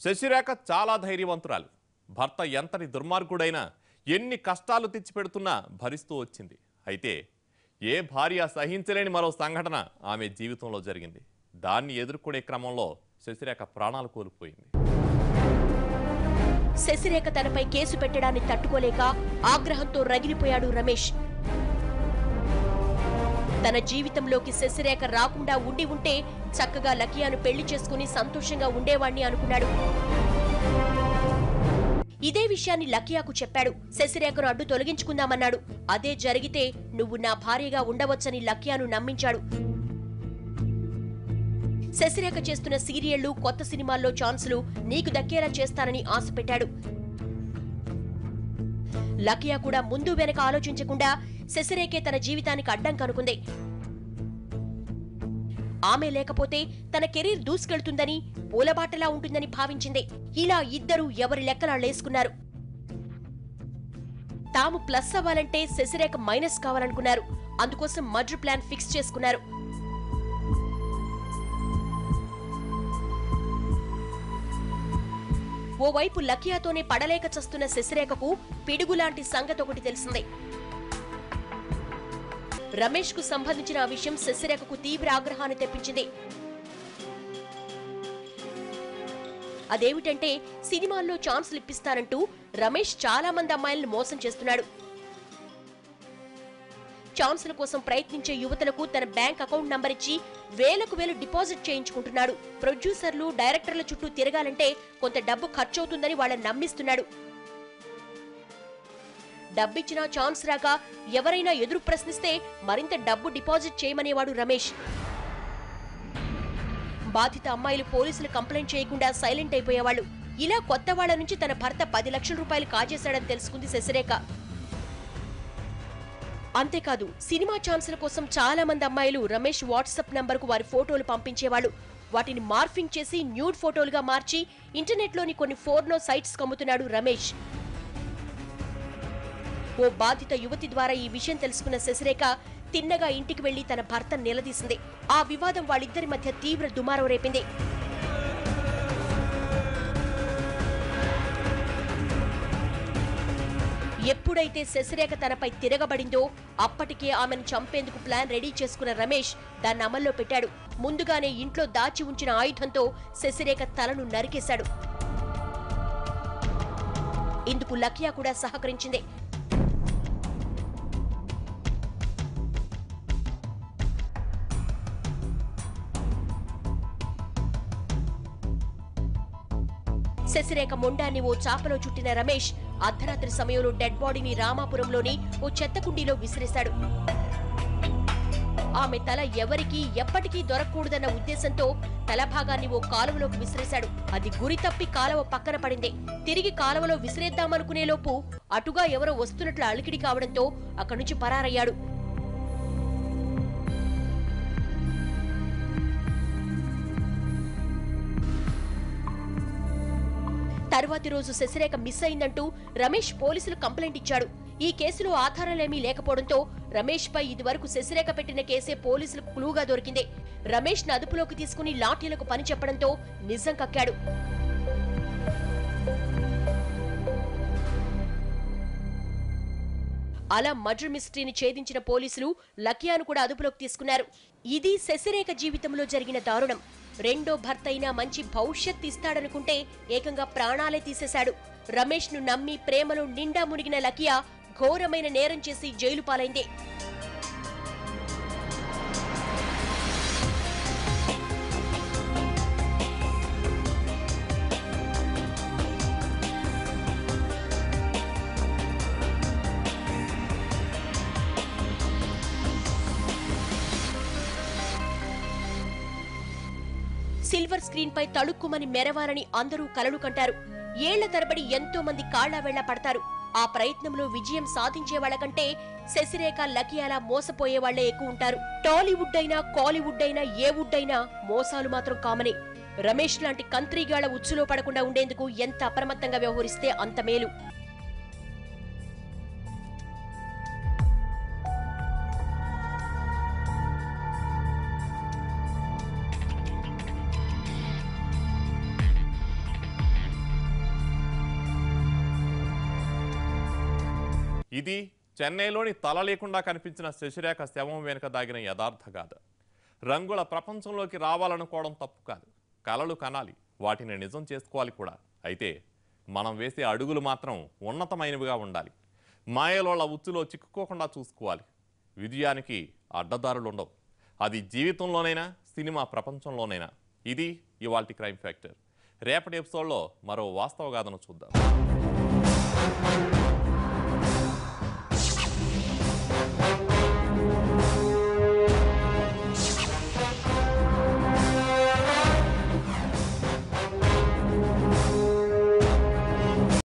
శశిరేఖ చాలా ధైర్యవంతురాలు. భర్త ఎంతటి దుర్మార్గుడైనా ఎన్ని కష్టాలు తెచ్చిపెడుతున్నా భరిస్తూ వచ్చింది. అయితే ఏ భార్య సహించలేని మరో సంఘటన ఆమె జీవితంలో జరిగింది. దాన్ని ఎదుర్కొనే క్రమంలో శశిరేఖ ప్రాణాలు కోల్పోయింది. శశిరేఖ తనపై కేసు పెట్టడాన్ని తట్టుకోలేక ఆగ్రహంతో రగిలిపోయాడు రమేష్. తన జీవితంలోకి శశిరేఖ రాకుండా ఉంటే చక్కగా లకియాను పెళ్లి చేసుకుని సంతోషంగా ఉండేవాణ్ణి అనుకున్నాడు. ఇదే విషయాన్ని లకియాకు చెప్పాడు. శశిరేఖను అడ్డు తొలగించుకుందామన్నాడు. అదే జరిగితే నువ్వు నా భార్యగా ఉండవచ్చని లకియాను నమ్మించాడు. శశిరేఖ చేస్తున్న సీరియళ్లు, కొత్త సినిమాల్లో ఛాన్సులు నీకు దక్కేలా చేస్తానని ఆశ పెట్టాడు. లకియా కూడా ముందు వెనక ఆలోచించకుండా శశిరేఖే తన జీవితానికి అడ్డం కనుకుంది. ఆమె లేకపోతే తన కెరీర్ దూసుకెళ్తుందని, పూలబాటలా ఉంటుందని భావించింది. ఇలా ఇద్దరూ ఎవరి లెక్కలాళ్లేసుకున్నారు. తాము ప్లస్ అవ్వాలంటే శశిరేఖ మైనస్ కావాలనుకున్నారు. అందుకోసం మర్డర్ ప్లాన్ ఫిక్స్ చేసుకున్నారు. ఓవైపు లకియాతోనే పడలేక చస్తున్న శశిరేఖకు పిడుగులాంటి సంగతొకటి తెలిసింది. రమేష్ కు సంబంధించిన ఆ విషయం శశిరేఖకు తీవ్ర ఆగ్రహాన్ని తెప్పించింది. అదేమిటంటే సినిమాల్లో ఛాన్సులు ఇప్పిస్తానంటూ రమేష్ చాలా మంది అమ్మాయిలను మోసం చేస్తున్నాడు. ఛాన్సుల కోసం ప్రయత్నించే యువతులకు తన బ్యాంక్ అకౌంట్ నంబర్ ఇచ్చి వేలకు వేలు డిపాజిట్ చేయించుకుంటున్నాడు. ప్రొడ్యూసర్లు, డైరెక్టర్ల చుట్టూ తిరగాలంటే కొంత డబ్బు ఖర్చవుతుందని వాళ్ళని నమ్మిస్తున్నాడు. డబ్బిచ్చినా ఛాన్స్ రాక ఎవరైనా ఎదురు ప్రశ్నిస్తే మరింత డబ్బు డిపాజిట్ చేయమనేవాడు రమేష్. బాధిత అమ్మాయిలు పోలీసులు కంప్లైంట్ చేయకుండా సైలెంట్ అయిపోయేవాళ్లు. ఇలా కొత్త వాళ్ల నుంచి తన భర్త 10 లక్షల రూపాయలు కాజేశాడని తెలుసుకుంది శశిరేఖ. అంతేకాదు, సినిమా ఛాన్సుల కోసం చాలా మంది అమ్మాయిలు రమేష్ వాట్సాప్ నంబర్కు వారి ఫోటోలు పంపించేవాళ్లు. వాటిని మార్ఫింగ్ చేసి న్యూడ్ ఫోటోలుగా మార్చి ఇంటర్నెట్లోని కొన్ని ఫోర్నో సైట్స్ కమ్ముతున్నాడు రమేష్. ఓ బాధిత యువతి ద్వారా ఈ విషయం తెలుసుకున్న శశిరేఖ తిన్నగా ఇంటికి వెళ్లి తన భర్తను నిలదీసింది. ఆ వివాదం వాళ్ళిద్దరి మధ్య తీవ్ర దుమారం రేపింది. ఎప్పుడైతే శశిరేఖ తనపై తిరగబడిందో అప్పటికే ఆమెను చంపేందుకు ప్లాన్ రెడీ చేసుకున్న రమేష్ దాన్ని అమల్లో పెట్టాడు. ముందుగానే ఇంట్లో దాచి ఉంచిన ఆయుధంతో శశిరేఖ తలను నరికేశాడు. ఇందుకు లకియా కూడా సహకరించింది. శశిరేఖ మొండాన్ని ఓ చాపలో చుట్టిన రమేష్ అర్ధరాత్రి సమయంలో డెడ్ బాడీని రామాపురంలోని ఓ చెత్తకుండీలో విసిరేశాడు. ఆమె తల ఎవరికీ ఎప్పటికీ దొరకకూడదన్న ఉద్దేశంతో తల భాగాన్ని ఓ కాలువలోకి విసిరేశాడు. అది గురి తప్పి కాలువ పక్కన పడింది. తిరిగి కాలువలో విసిరేద్దామనుకునేలోపు అటుగా ఎవరో వస్తున్నట్లు అలికిడి కావడంతో అక్కడి నుంచి పరారయ్యాడు. తర్వాతి రోజు శశిరేఖ మిస్ అయిందంటూ రమేష్ పోలీసులు కంప్లైంట్ ఇచ్చాడు. ఈ కేసులో ఆధారాలేమీ లేకపోవడంతో రమేష్ పై ఇదివరకు శశిరేఖ పెట్టిన కేసే పోలీసులకు క్లూగా దొరికింది. రమేష్ ను అదుపులోకి తీసుకుని లాఠీలకు పని చెప్పడంతో నిజం కక్కాడు. అలా మర్డర్ మిస్టరీని ఛేదించిన పోలీసులు లకియాను కూడా అదుపులోకి తీసుకున్నారు. ఇది శశిరేఖ జీవితంలో జరిగిన దారుణం. రెండో భర్త అయినా మంచి భవిష్యత్ ఇస్తాడనుకుంటే ఏకంగా ప్రాణాలే తీసేశాడు. రమేష్ ను నమ్మి ప్రేమలో నిండా మునిగిన లకియా ఘోరమైన నేరం చేసి జైలు పాలైంది. సిల్వర్ స్క్రీన్ పై తళుక్కుమని మెరవాలని అందరూ కలలు కంటారు. ఏళ్ల తరబడి ఎంతో మంది కాళ్లా వెళ్లా పడతారు. ఆ ప్రయత్నంలో విజయం సాధించే వాళ్ళకంటే శశిరేఖ, లకియాలా మోసపోయే వాళ్లే ఎక్కువ ఉంటారు. టాలీవుడ్ అయినా, కాలీవుడ్ అయినా, ఏ వుడ్ అయినా మోసాలు మాత్రం కామనే. రమేష్ లాంటి కంత్రీగాళ్ల ఉచ్చులో పడకుండా ఉండేందుకు ఎంత అప్రమత్తంగా వ్యవహరిస్తే అంత మేలు. ఇది చెన్నైలోని తల లేకుండా కనిపించిన శశిరేఖ శవం వెనుక దాగిన యథార్థ గాథ. రంగుల ప్రపంచంలోకి రావాలనుకోవడం తప్పు కాదు, కలలు కనాలి, వాటిని నిజం చేసుకోవాలి కూడా. అయితే మనం వేసే అడుగులు మాత్రం ఉన్నతమైనవిగా ఉండాలి. మాయలోళ్ళ ఉచ్చులో చిక్కుకోకుండా చూసుకోవాలి. విజయానికి అడ్డదారులుండవు, అది జీవితంలోనైనా సినిమా ప్రపంచంలోనైనా. ఇది ఇవాల్టి క్రైమ్ ఫ్యాక్టర్. రేపటి ఎపిసోడ్లో మరో వాస్తవ గాథను చూద్దాం.